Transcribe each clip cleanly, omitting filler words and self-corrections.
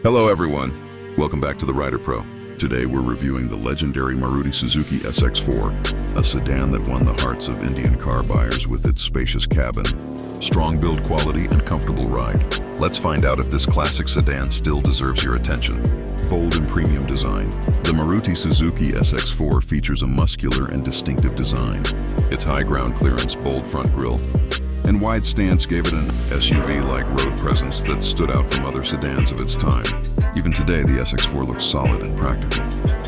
Hello everyone, welcome back to the Rider Pro. Today we're reviewing the legendary Maruti Suzuki SX4, a sedan that won the hearts of Indian car buyers with its spacious cabin, strong build quality, and comfortable ride. Let's find out if this classic sedan still deserves your attention. Bold and premium design. The Maruti Suzuki SX4 features a muscular and distinctive design. Its high ground clearance, bold front grille, and wide stance gave it an SUV-like road presence that stood out from other sedans of its time. Even today, the SX4 looks solid and practical.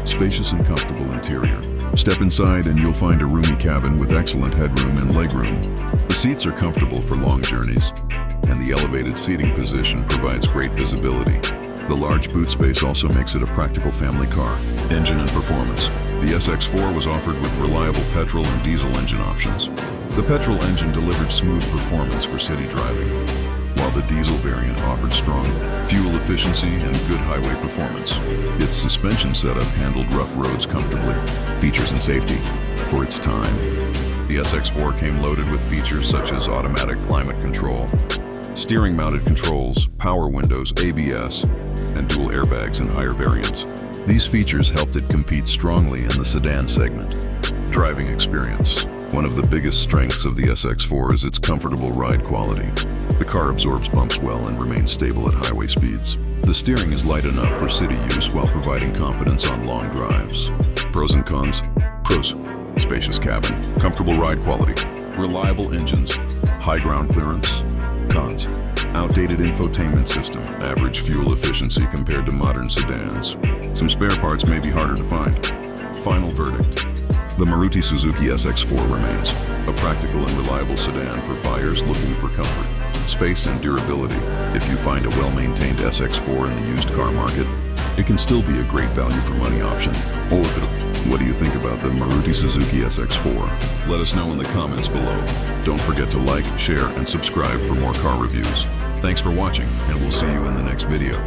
Spacious and comfortable interior. Step inside and you'll find a roomy cabin with excellent headroom and legroom. The seats are comfortable for long journeys, and the elevated seating position provides great visibility. The large boot space also makes it a practical family car. Engine and performance. The SX4 was offered with reliable petrol and diesel engine options. The petrol engine delivered smooth performance for city driving, while the diesel variant offered strong fuel efficiency and good highway performance. Its suspension setup handled rough roads comfortably. Features and safety. For its time, the SX4 came loaded with features such as automatic climate control, steering mounted controls, power windows, ABS, and dual airbags in higher variants. These features helped it compete strongly in the sedan segment. Driving experience. One of the biggest strengths of the SX4 is its comfortable ride quality. The car absorbs bumps well and remains stable at highway speeds. The steering is light enough for city use while providing confidence on long drives. Pros and cons. Pros: spacious cabin, comfortable ride quality, reliable engines, high ground clearance. Cons: outdated infotainment system, average fuel efficiency compared to modern sedans. Some spare parts may be harder to find. Final verdict: the Maruti Suzuki SX4 remains a practical and reliable sedan for buyers looking for comfort, space, and durability. If you find a well-maintained SX4 in the used car market, it can still be a great value for money option. What do you think about the Maruti Suzuki SX4? Let us know in the comments below. Don't forget to like, share, and subscribe for more car reviews. Thanks for watching, and we'll see you in the next video.